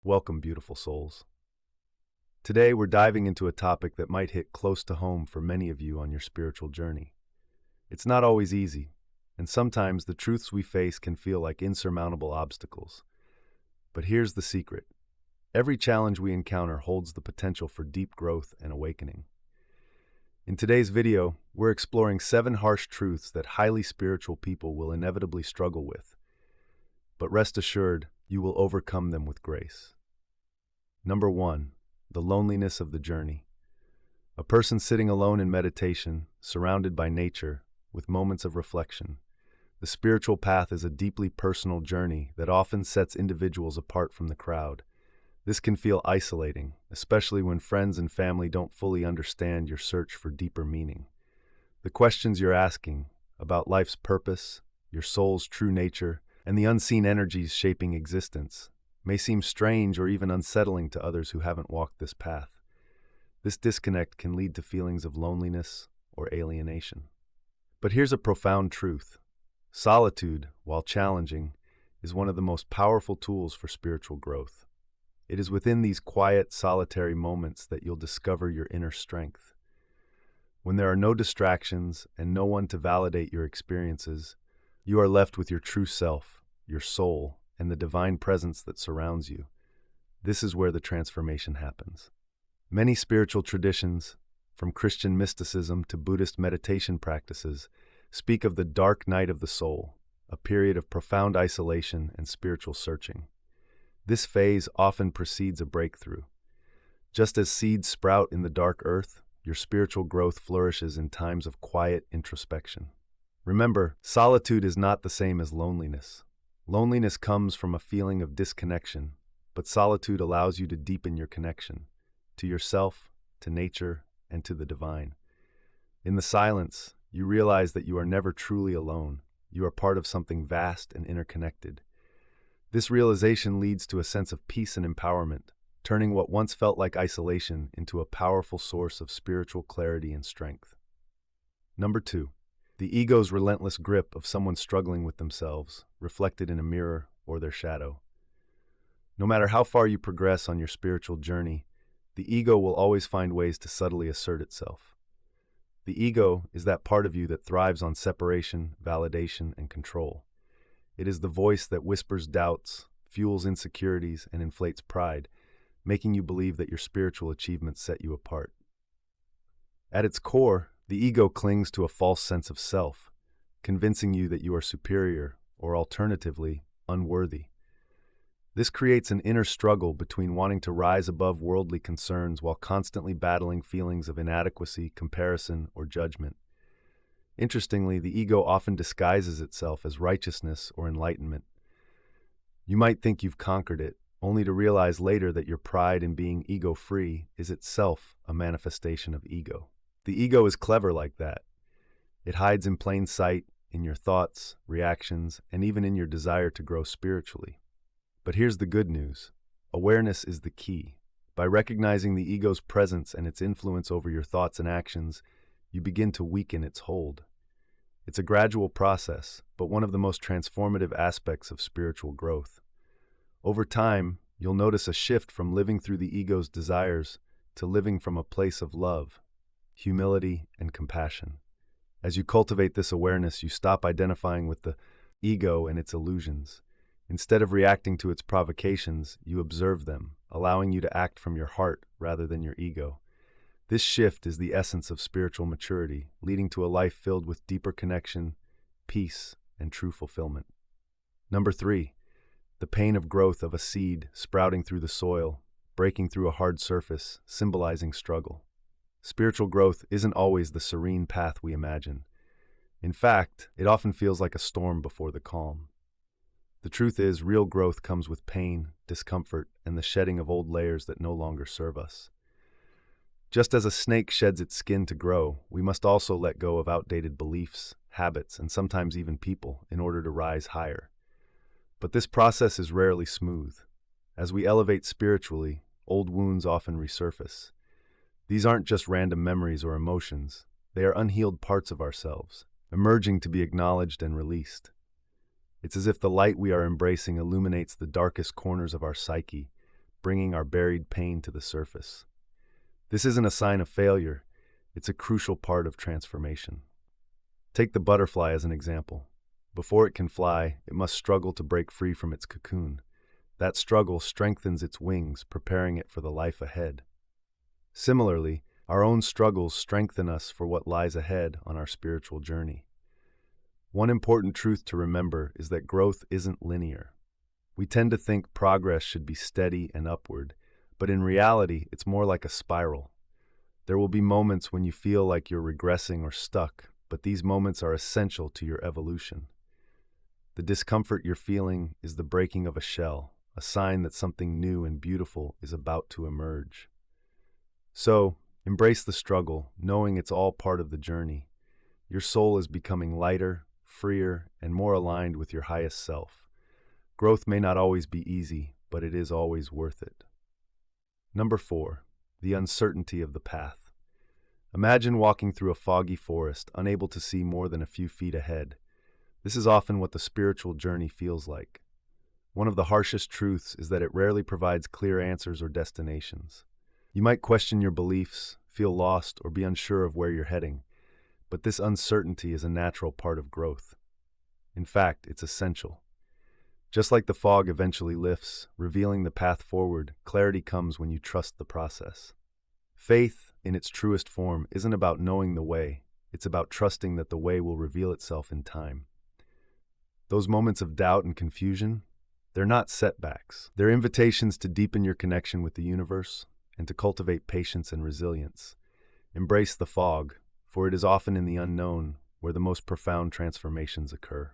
Welcome, beautiful souls. Today, we're diving into a topic that might hit close to home for many of you on your spiritual journey. It's not always easy, and sometimes the truths we face can feel like insurmountable obstacles. But here's the secret. Every challenge we encounter holds the potential for deep growth and awakening. In today's video, we're exploring 7 harsh truths that highly spiritual people will inevitably struggle with. But rest assured, you will overcome them with grace. Number 1. The loneliness of the journey. A person sitting alone in meditation, surrounded by nature, with moments of reflection. The spiritual path is a deeply personal journey that often sets individuals apart from the crowd. This can feel isolating, especially when friends and family don't fully understand your search for deeper meaning. The questions you're asking about life's purpose, your soul's true nature, and the unseen energies shaping existence may seem strange or even unsettling to others who haven't walked this path. This disconnect can lead to feelings of loneliness or alienation. But here's a profound truth. Solitude, while challenging, is one of the most powerful tools for spiritual growth. It is within these quiet, solitary moments that you'll discover your inner strength. When there are no distractions and no one to validate your experiences, you are left with your true self, your soul, and the divine presence that surrounds you. This is where the transformation happens. Many spiritual traditions, from Christian mysticism to Buddhist meditation practices, speak of the dark night of the soul, a period of profound isolation and spiritual searching. This phase often precedes a breakthrough. Just as seeds sprout in the dark earth, your spiritual growth flourishes in times of quiet introspection. Remember, solitude is not the same as loneliness. Loneliness comes from a feeling of disconnection, but solitude allows you to deepen your connection to yourself, to nature, and to the divine. In the silence, you realize that you are never truly alone. You are part of something vast and interconnected. This realization leads to a sense of peace and empowerment, turning what once felt like isolation into a powerful source of spiritual clarity and strength. Number 2. The ego's relentless grip of someone struggling with themselves, reflected in a mirror or their shadow. No matter how far you progress on your spiritual journey, the ego will always find ways to subtly assert itself. The ego is that part of you that thrives on separation, validation, and control. It is the voice that whispers doubts, fuels insecurities, and inflates pride, making you believe that your spiritual achievements set you apart. At its core, the ego clings to a false sense of self, convincing you that you are superior, or alternatively, unworthy. This creates an inner struggle between wanting to rise above worldly concerns while constantly battling feelings of inadequacy, comparison, or judgment. Interestingly, the ego often disguises itself as righteousness or enlightenment. You might think you've conquered it, only to realize later that your pride in being ego-free is itself a manifestation of ego. The ego is clever like that. It hides in plain sight, in your thoughts, reactions, and even in your desire to grow spiritually. But here's the good news. Awareness is the key. By recognizing the ego's presence and its influence over your thoughts and actions, you begin to weaken its hold. It's a gradual process, but one of the most transformative aspects of spiritual growth. Over time, you'll notice a shift from living through the ego's desires to living from a place of love, humility, and compassion. As you cultivate this awareness, you stop identifying with the ego and its illusions. Instead of reacting to its provocations, you observe them, allowing you to act from your heart rather than your ego. This shift is the essence of spiritual maturity, leading to a life filled with deeper connection, peace, and true fulfillment. Number 3. The pain of growth of a seed sprouting through the soil, breaking through a hard surface, symbolizing struggle. Spiritual growth isn't always the serene path we imagine. In fact, it often feels like a storm before the calm. The truth is, real growth comes with pain, discomfort, and the shedding of old layers that no longer serve us. Just as a snake sheds its skin to grow, we must also let go of outdated beliefs, habits, and sometimes even people in order to rise higher. But this process is rarely smooth. As we elevate spiritually, old wounds often resurface. These aren't just random memories or emotions. They are unhealed parts of ourselves, emerging to be acknowledged and released. It's as if the light we are embracing illuminates the darkest corners of our psyche, bringing our buried pain to the surface. This isn't a sign of failure, it's a crucial part of transformation. Take the butterfly as an example. Before it can fly, it must struggle to break free from its cocoon. That struggle strengthens its wings, preparing it for the life ahead. Similarly, our own struggles strengthen us for what lies ahead on our spiritual journey. One important truth to remember is that growth isn't linear. We tend to think progress should be steady and upward, but in reality, it's more like a spiral. There will be moments when you feel like you're regressing or stuck, but these moments are essential to your evolution. The discomfort you're feeling is the breaking of a shell, a sign that something new and beautiful is about to emerge. So, embrace the struggle, knowing it's all part of the journey. Your soul is becoming lighter, freer, and more aligned with your highest self. Growth may not always be easy, but it is always worth it. Number 4, the uncertainty of the path. Imagine walking through a foggy forest, unable to see more than a few feet ahead. This is often what the spiritual journey feels like. One of the harshest truths is that it rarely provides clear answers or destinations. You might question your beliefs, feel lost, or be unsure of where you're heading, but this uncertainty is a natural part of growth. In fact, it's essential. Just like the fog eventually lifts, revealing the path forward, clarity comes when you trust the process. Faith, in its truest form, isn't about knowing the way, it's about trusting that the way will reveal itself in time. Those moments of doubt and confusion, they're not setbacks. They're invitations to deepen your connection with the universe and to cultivate patience and resilience. Embrace the fog, for it is often in the unknown where the most profound transformations occur.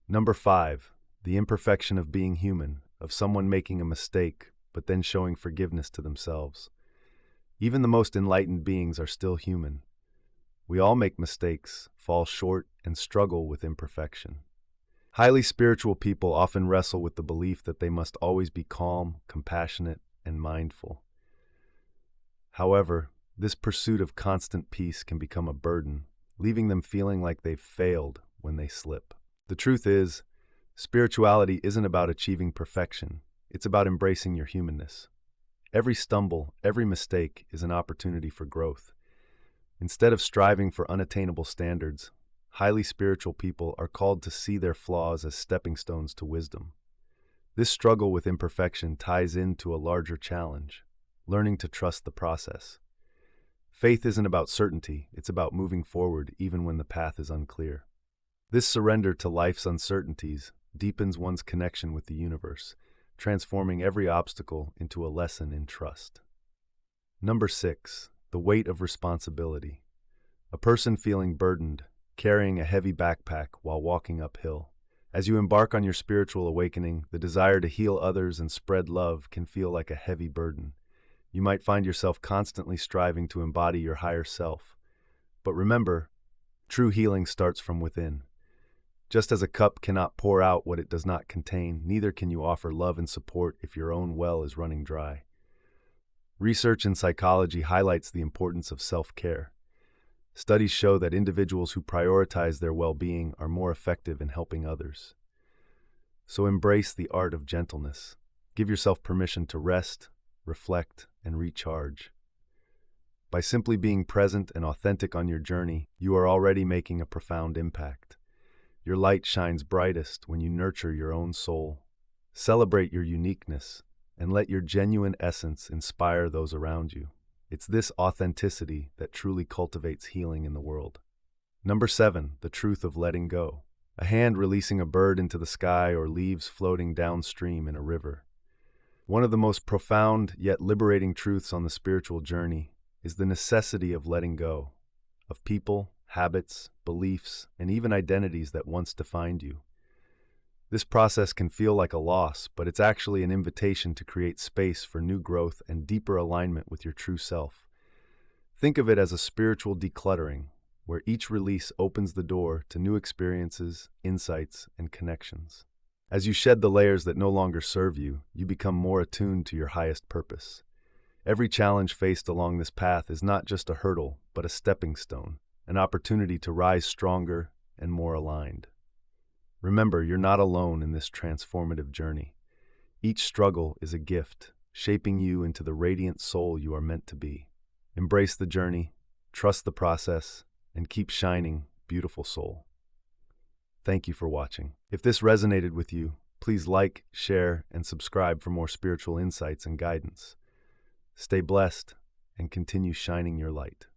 Number 5, the imperfection of being human, of someone making a mistake, but then showing forgiveness to themselves. Even the most enlightened beings are still human. We all make mistakes, fall short, and struggle with imperfection. Highly spiritual people often wrestle with the belief that they must always be calm, compassionate, and mindful. However, this pursuit of constant peace can become a burden, leaving them feeling like they've failed when they slip. The truth is, spirituality isn't about achieving perfection, it's about embracing your humanness. Every stumble, every mistake is an opportunity for growth. Instead of striving for unattainable standards, highly spiritual people are called to see their flaws as stepping stones to wisdom. This struggle with imperfection ties into a larger challenge, learning to trust the process. Faith isn't about certainty, it's about moving forward even when the path is unclear. This surrender to life's uncertainties deepens one's connection with the universe, transforming every obstacle into a lesson in trust. Number 6, the weight of responsibility. A person feeling burdened, carrying a heavy backpack while walking uphill. As you embark on your spiritual awakening, the desire to heal others and spread love can feel like a heavy burden. You might find yourself constantly striving to embody your higher self. But remember, true healing starts from within. Just as a cup cannot pour out what it does not contain, neither can you offer love and support if your own well is running dry. Research in psychology highlights the importance of self-care. Studies show that individuals who prioritize their well-being are more effective in helping others. So embrace the art of gentleness. Give yourself permission to rest, reflect, and recharge. By simply being present and authentic on your journey, you are already making a profound impact. Your light shines brightest when you nurture your own soul. Celebrate your uniqueness and let your genuine essence inspire those around you. It's this authenticity that truly cultivates healing in the world. Number 7, the truth of letting go. A hand releasing a bird into the sky or leaves floating downstream in a river. One of the most profound yet liberating truths on the spiritual journey is the necessity of letting go, of people, habits, beliefs, and even identities that once defined you. This process can feel like a loss, but it's actually an invitation to create space for new growth and deeper alignment with your true self. Think of it as a spiritual decluttering, where each release opens the door to new experiences, insights, and connections. As you shed the layers that no longer serve you, you become more attuned to your highest purpose. Every challenge faced along this path is not just a hurdle, but a stepping stone, an opportunity to rise stronger and more aligned. Remember, you're not alone in this transformative journey. Each struggle is a gift, shaping you into the radiant soul you are meant to be. Embrace the journey, trust the process, and keep shining, beautiful soul. Thank you for watching. If this resonated with you, please like, share, and subscribe for more spiritual insights and guidance. Stay blessed and continue shining your light.